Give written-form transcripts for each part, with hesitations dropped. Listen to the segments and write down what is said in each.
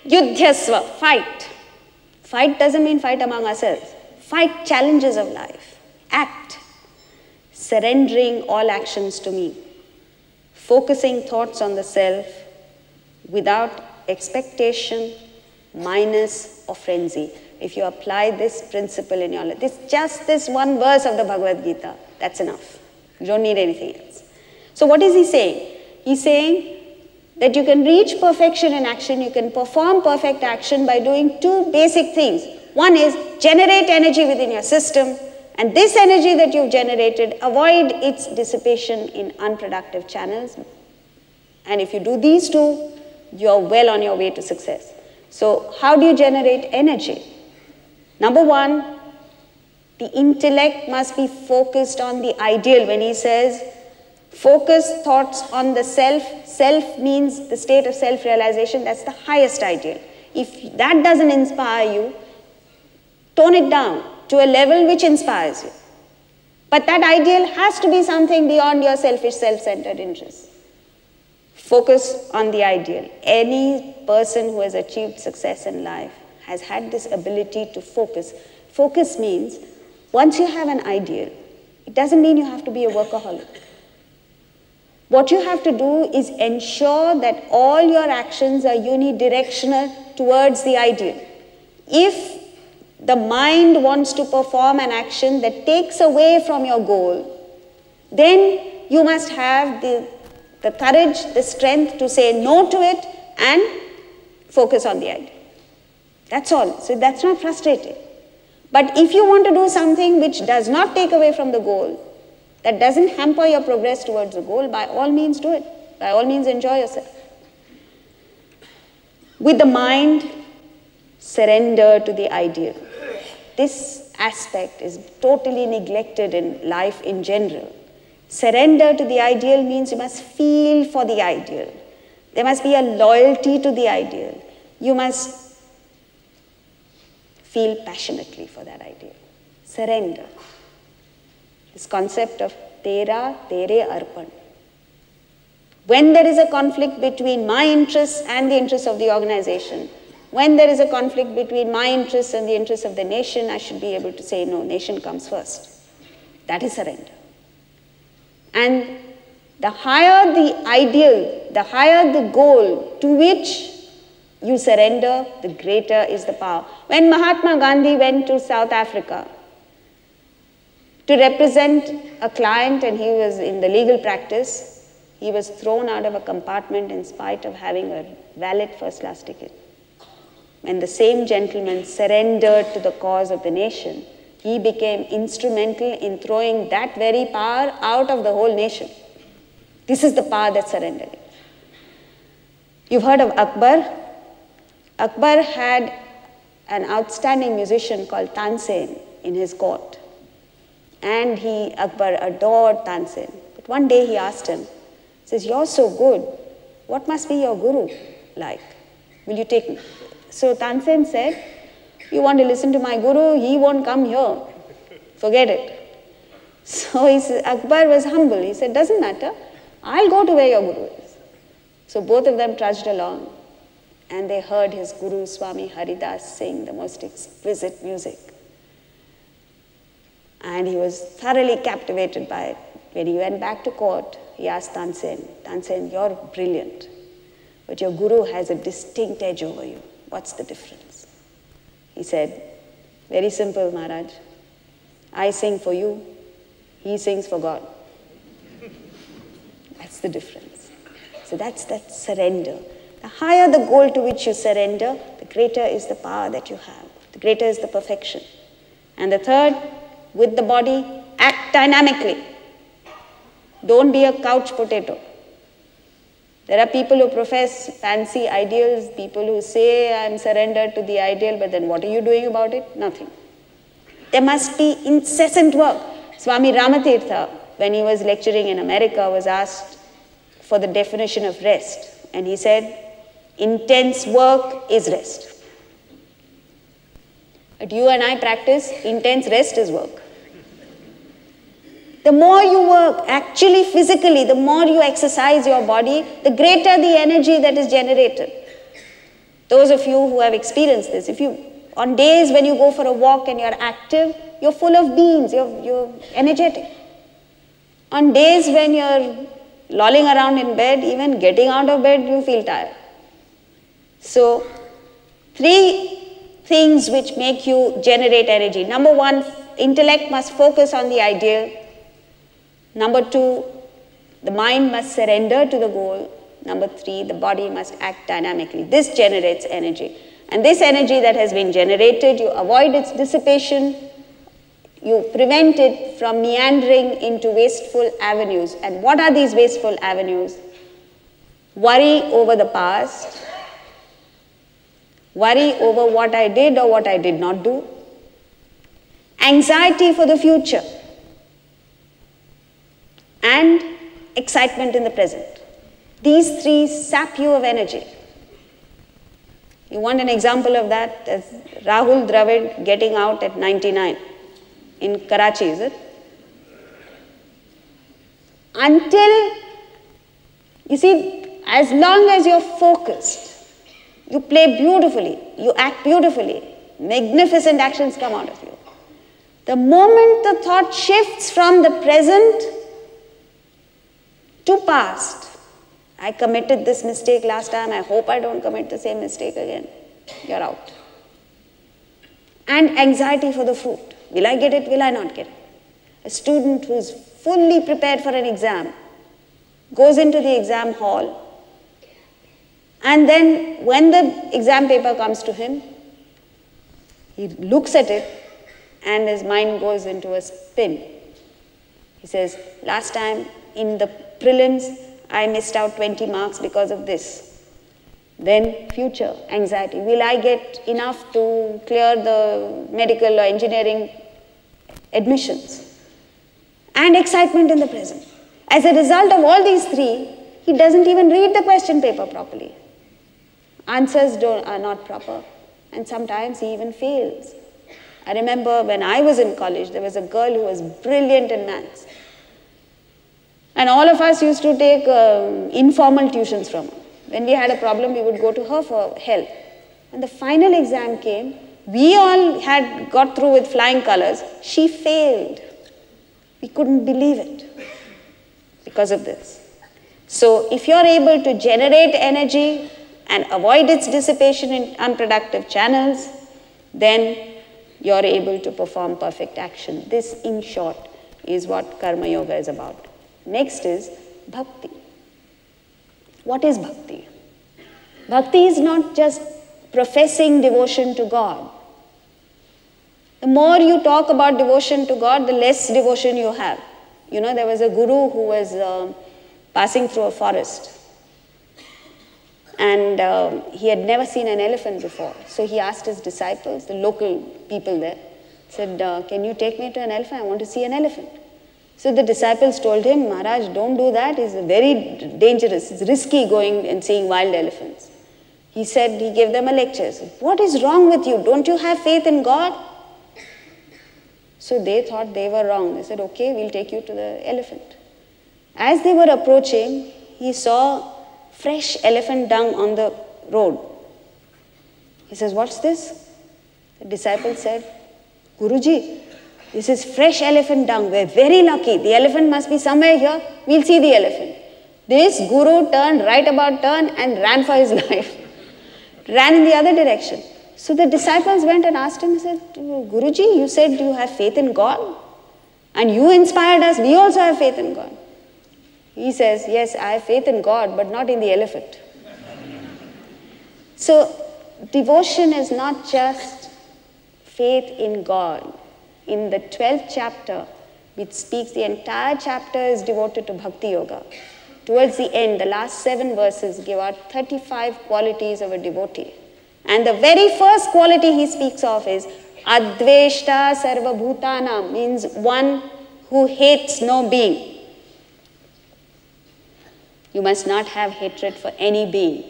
Yudhyasva, fight. Fight doesn't mean fight among ourselves. Fight challenges of life. Act. Surrendering all actions to me. Focusing thoughts on the self without expectation, minus or frenzy. If you apply this principle in your life, just this one verse of the Bhagavad Gita, that's enough. You don't need anything else. So what is he saying? He's saying that you can reach perfection in action, you can perform perfect action by doing two basic things. One is generate energy within your system, and this energy that you've generated, avoid its dissipation in unproductive channels. And if you do these two, you're well on your way to success. So how do you generate energy? Number one, the intellect must be focused on the ideal. When he says, focus thoughts on the self, self means the state of self-realization, that's the highest ideal. If that doesn't inspire you, tone it down to a level which inspires you. But that ideal has to be something beyond your selfish, self-centered interests. Focus on the ideal. Any person who has achieved success in life has had this ability to focus. Focus means, once you have an ideal, it doesn't mean you have to be a workaholic. What you have to do is ensure that all your actions are unidirectional towards the ideal. If the mind wants to perform an action that takes away from your goal, then you must have the courage, the strength to say no to it and focus on the ideal. That's all. So that's not frustrating. But if you want to do something which does not take away from the goal, that doesn't hamper your progress towards the goal, by all means do it. By all means enjoy yourself. With the mind, surrender to the ideal. This aspect is totally neglected in life in general. Surrender to the ideal means you must feel for the ideal. There must be a loyalty to the ideal. You must feel passionately for that ideal. Surrender. This concept of Tera, Tere, Arpan. When there is a conflict between my interests and the interests of the organization, when there is a conflict between my interests and the interests of the nation, I should be able to say, no, nation comes first. That is surrender. And the higher the ideal, the higher the goal to which you surrender, the greater is the power. When Mahatma Gandhi went to South Africa to represent a client and he was in the legal practice, he was thrown out of a compartment in spite of having a valid first-class ticket. When the same gentleman surrendered to the cause of the nation, he became instrumental in throwing that very power out of the whole nation. This is the power that's surrendering. You've heard of Akbar. Akbar had an outstanding musician called Tansen in his court. And Akbar adored Tansen. But one day he asked him, he says, you're so good, what must be your guru like? Will you take me? So Tansen said, you want to listen to my guru, he won't come here. Forget it. So Akbar was humble. He said, doesn't matter, I'll go to where your guru is. So both of them trudged along and they heard his guru Swami Haridas sing the most exquisite music. And he was thoroughly captivated by it. When he went back to court, he asked Tansen, Tansen, you're brilliant, but your guru has a distinct edge over you. What's the difference? He said, very simple, Maharaj. I sing for you, he sings for God. That's the difference. So that's surrender. The higher the goal to which you surrender, the greater is the power that you have. The greater is the perfection. And the third, with the body, act dynamically. Don't be a couch potato. There are people who profess fancy ideals, people who say, I'm surrendered to the ideal, but then what are you doing about it? Nothing. There must be incessant work. Swami Ramatirtha, when he was lecturing in America, was asked for the definition of rest. And he said, intense work is rest. But you and I practice, intense rest is work. The more you work, actually physically, the more you exercise your body, the greater the energy that is generated. Those of you who have experienced this, on days when you go for a walk and you're active, you're full of beans, you're energetic. On days when you're lolling around in bed, even getting out of bed, you feel tired. So, 3 things which make you generate energy. Number 1, intellect must focus on the ideal. Number 2, the mind must surrender to the goal. Number 3, the body must act dynamically. This generates energy. And this energy that has been generated, you avoid its dissipation, you prevent it from meandering into wasteful avenues. And what are these wasteful avenues? Worry over the past, worry over what I did or what I did not do, anxiety for the future, and excitement in the present. These 3 sap you of energy. You want an example of that? As Rahul Dravid getting out at 99 in Karachi, is it? Until, you see, as long as you're focused, you play beautifully, you act beautifully, magnificent actions come out of you. The moment the thought shifts from the present to past, I committed this mistake last time, I hope I don't commit the same mistake again, you're out. And anxiety for the fruit. Will I get it? Will I not get it? A student who's fully prepared for an exam goes into the exam hall, and then when the exam paper comes to him, he looks at it and his mind goes into a spin. He says, last time in the prelims, I missed out 20 marks because of this. Then future, anxiety. Will I get enough to clear the medical or engineering admissions? And excitement in the present. As a result of all these 3, he doesn't even read the question paper properly. Answers are not proper, and sometimes he even fails. I remember when I was in college, there was a girl who was brilliant in maths. And all of us used to take informal tuitions from her. When we had a problem, we would go to her for help. When the final exam came, we all had got through with flying colors. She failed. We couldn't believe it because of this. So if you're able to generate energy and avoid its dissipation in unproductive channels, then you're able to perform perfect action. This, in short, is what Karma Yoga is about. Next is Bhakti. What is Bhakti? Bhakti is not just professing devotion to God. The more you talk about devotion to God, the less devotion you have. You know, there was a guru who was passing through a forest. And he had never seen an elephant before. So he asked his disciples, the local people there, said, can you take me to an elephant? I want to see an elephant. So the disciples told him, Maharaj, don't do that. It's very dangerous. It's risky going and seeing wild elephants. He said, he gave them a lecture. Said, what is wrong with you? Don't you have faith in God? So they thought they were wrong. They said, okay, we'll take you to the elephant. As they were approaching, he saw fresh elephant dung on the road. He says, what's this? The disciple said, Guruji, this is fresh elephant dung. We're very lucky. The elephant must be somewhere here. We'll see the elephant. This guru turned right about turn and ran for his life. Ran in the other direction. So the disciples went and asked him, he said, Guruji, you said you have faith in God. And you inspired us. We also have faith in God. He says, yes, I have faith in God, but not in the elephant. So devotion is not just faith in God. In the 12th chapter, which speaks, the entire chapter is devoted to Bhakti Yoga. Towards the end, the last 7 verses give out 35 qualities of a devotee. And the very first quality he speaks of is Adveshta Sarva Bhutanam, means one who hates no being. You must not have hatred for any being.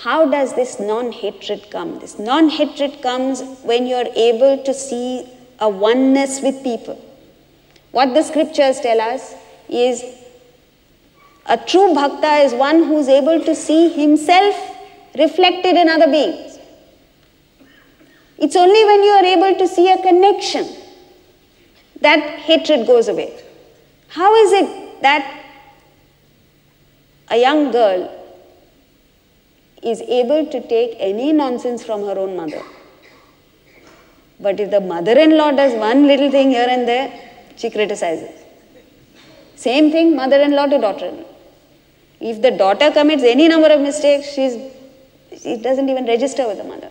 How does this non-hatred come? This non-hatred comes when you're able to see a oneness with people. What the scriptures tell us is a true bhakta is one who's able to see himself reflected in other beings. It's only when you are able to see a connection that hatred goes away. How is it that a young girl is able to take any nonsense from her own mother? But if the mother-in-law does one little thing here and there, she criticizes. Same thing, mother-in-law to daughter-in-law. If the daughter commits any number of mistakes, it doesn't even register with the mother.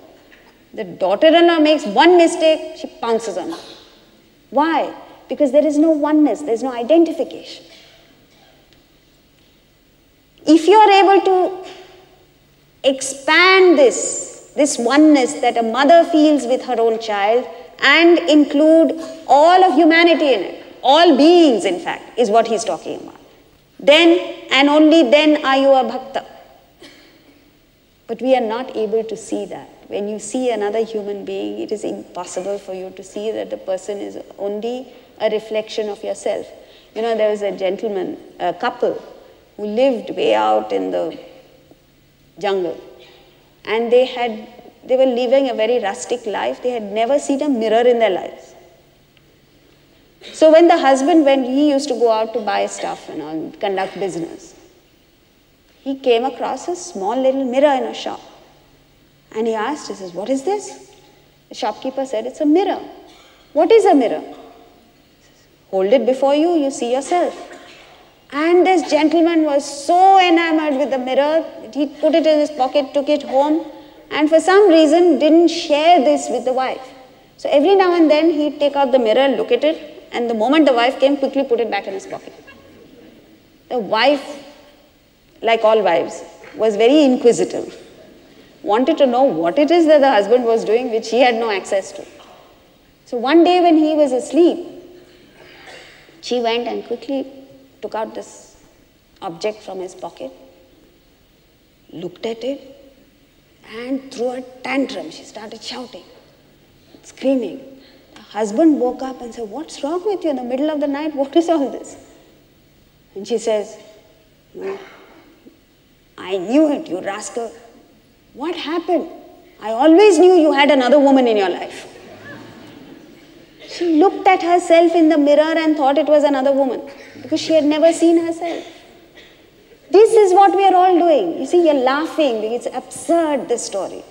The daughter-in-law makes one mistake, she pounces on her. Why? Because there is no oneness, there is no identification. If you are able to expand this oneness that a mother feels with her own child and include all of humanity in it, all beings in fact, is what he's talking about. Then and only then are you a bhakta. But we are not able to see that. When you see another human being, it is impossible for you to see that the person is only a reflection of yourself. You know, there was a couple who lived way out in the jungle, and they were living a very rustic life. They had never seen a mirror in their lives. So when the husband, when he used to go out to buy stuff, and conduct business, he came across a small little mirror in a shop. And he asked, he says, "What is this?" The shopkeeper said, "It's a mirror." "What is a mirror?" "Hold it before you, you see yourself." And this gentleman was so enamored with the mirror that he put it in his pocket, took it home, and for some reason didn't share this with the wife. So every now and then he'd take out the mirror, look at it, and the moment the wife came, quickly put it back in his pocket. The wife, like all wives, was very inquisitive, wanted to know what it is that the husband was doing, which he had no access to. So one day when he was asleep, she went and quickly took out this object from his pocket, looked at it, and threw a tantrum. She started shouting, screaming. The husband woke up and said, "What's wrong with you in the middle of the night? What is all this?" And she says, "No, I knew it, you rascal. What happened? I always knew you had another woman in your life." She looked at herself in the mirror and thought it was another woman because she had never seen herself. This is what we are all doing. You see, you're laughing. It's absurd, this story.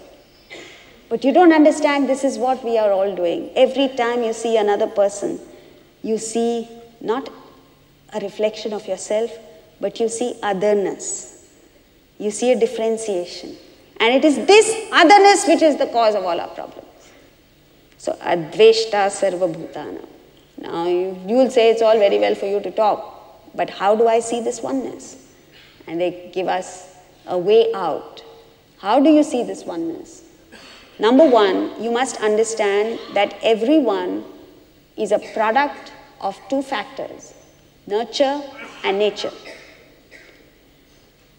But you don't understand this is what we are all doing. Every time you see another person, you see not a reflection of yourself, but you see otherness. You see a differentiation. And it is this otherness which is the cause of all our problems. So, adveshta sarva bhutana. Now, you will say it's all very well for you to talk, but how do I see this oneness? And they give us a way out. How do you see this oneness? Number one, you must understand that everyone is a product of two factors, nurture and nature.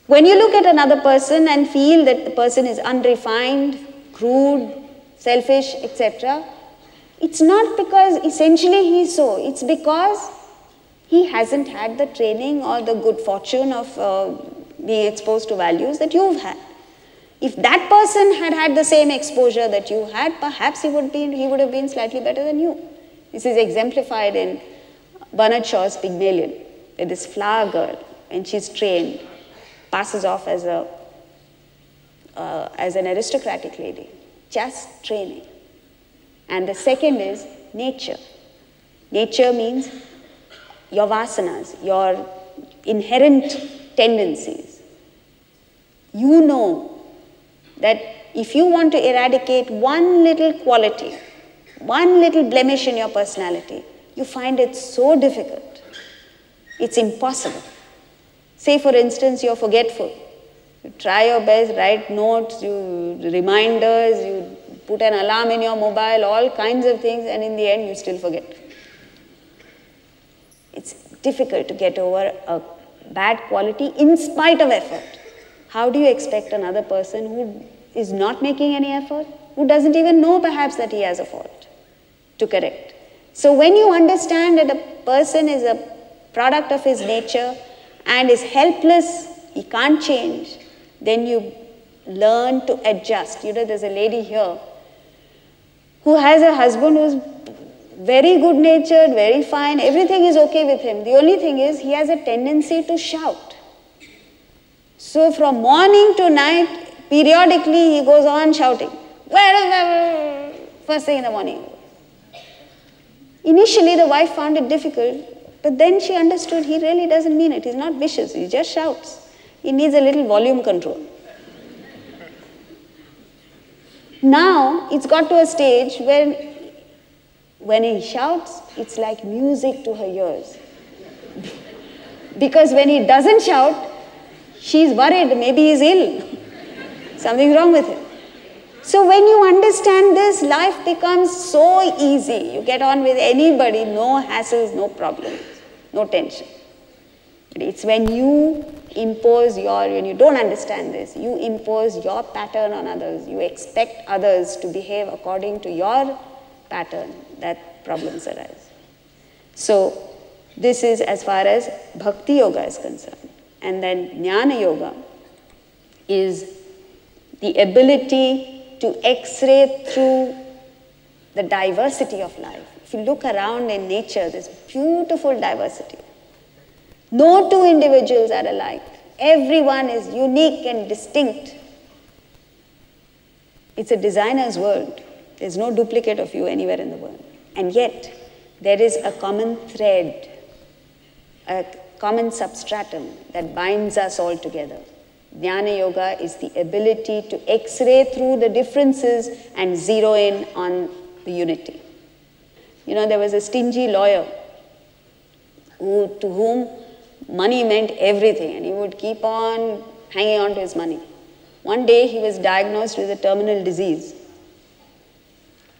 When you look at another person and feel that the person is unrefined, crude, selfish, etc., it's not because essentially he is so. It's because he hasn't had the training or the good fortune of being exposed to values that you've had. If that person had had the same exposure that you had, perhaps he would have been slightly better than you. This is exemplified in Bernard Shaw's Pygmalion, where this flower girl, when she's trained, passes off as an aristocratic lady. Just training. And the second is nature. Nature means your vasanas, your inherent tendencies. You know that if you want to eradicate one little quality, one little blemish in your personality, you find it so difficult. It's impossible. Say, for instance, you're forgetful. You try your best, write notes, you reminders, you put an alarm in your mobile, all kinds of things, and in the end you still forget. It's difficult to get over a bad quality in spite of effort. How do you expect another person who is not making any effort, who doesn't even know perhaps that he has a fault, to correct? So when you understand that a person is a product of his nature and is helpless, he can't change, then you learn to adjust. You know, there's a lady here who has a husband who's very good natured, very fine, everything is okay with him. The only thing is he has a tendency to shout. So from morning to night, periodically he goes on shouting. First thing in the morning. Initially the wife found it difficult, but then she understood he really doesn't mean it. He's not vicious, he just shouts. He needs a little volume control. Now it's got to a stage where when he shouts, it's like music to her ears. Because when he doesn't shout, she's worried, maybe he's ill. Something's wrong with him. So when you understand this, life becomes so easy. You get on with anybody, no hassles, no problems, no tension. It's when you impose when you don't understand this, you impose your pattern on others. You expect others to behave according to your pattern, that problems arise. So this is as far as Bhakti Yoga is concerned. And then Jnana Yoga is the ability to x-ray through the diversity of life. If you look around in nature, there's beautiful diversity. No two individuals are alike. Everyone is unique and distinct. It's a designer's world. There's no duplicate of you anywhere in the world. And yet, there is a common thread, a common substratum that binds us all together. Jnana Yoga is the ability to x-ray through the differences and zero in on the unity. You know, there was a stingy lawyer to whom money meant everything, and he would keep on hanging on to his money. One day he was diagnosed with a terminal disease.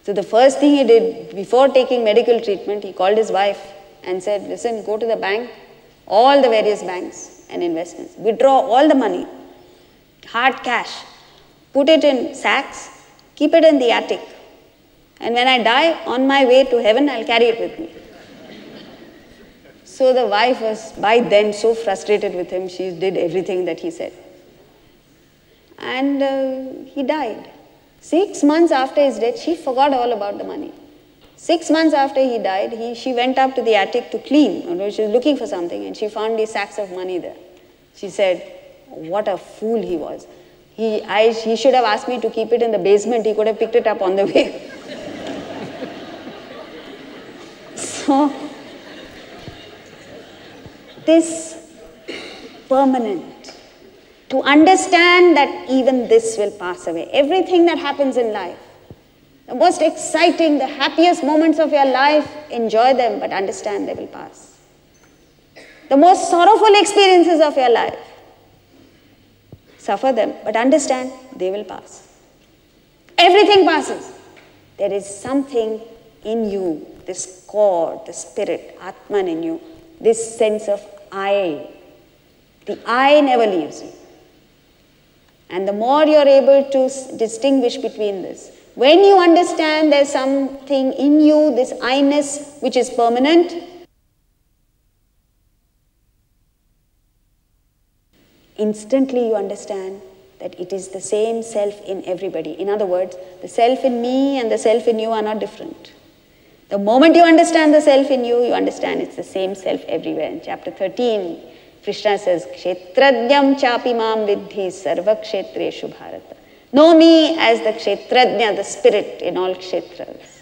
So the first thing he did before taking medical treatment, he called his wife and said, listen, go to the bank, all the various banks and investments, withdraw all the money, hard cash, put it in sacks, keep it in the attic, and when I die, on my way to heaven, I'll carry it with me. So the wife was by then so frustrated with him, she did everything that he said. And he died. 6 months after his death, she forgot all about the money. 6 months after he died, she went up to the attic to clean. She was looking for something, and she found these sacks of money there. She said, what a fool he was. He should have asked me to keep it in the basement. He could have picked it up on the way. So, this permanent, to understand that even this will pass away. Everything that happens in life, the most exciting, the happiest moments of your life, enjoy them, but understand they will pass. The most sorrowful experiences of your life, suffer them, but understand they will pass. Everything passes. There is something in you, this core, the spirit, Atman in you, this sense of I. The I never leaves you. And the more you're able to distinguish between this, when you understand there's something in you, this I-ness, which is permanent, instantly you understand that it is the same self in everybody. In other words, the self in me and the self in you are not different. The moment you understand the self in you, you understand it's the same self everywhere. In chapter 13, Krishna says, Kshetrajñam chapi mam vidhi sarva kshetreshu bharata. Know me as the Kshetrajña, the spirit in all kshetras.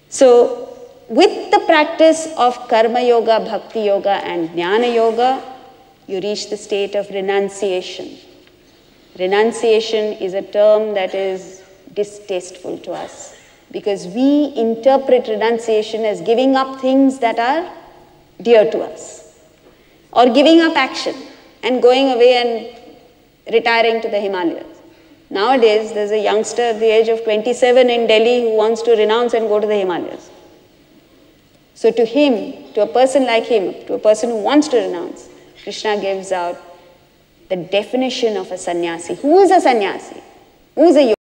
So, with the practice of Karma Yoga, Bhakti Yoga and Jnana Yoga, you reach the state of renunciation. Renunciation is a term that is distasteful to us because we interpret renunciation as giving up things that are dear to us, or giving up action and going away and retiring to the Himalayas. Nowadays, there's a youngster at the age of 27 in Delhi who wants to renounce and go to the Himalayas. So to him, to a person like him, to a person who wants to renounce, Krishna gives out the definition of a sannyasi. Who is a sannyasi? Who is a yogi?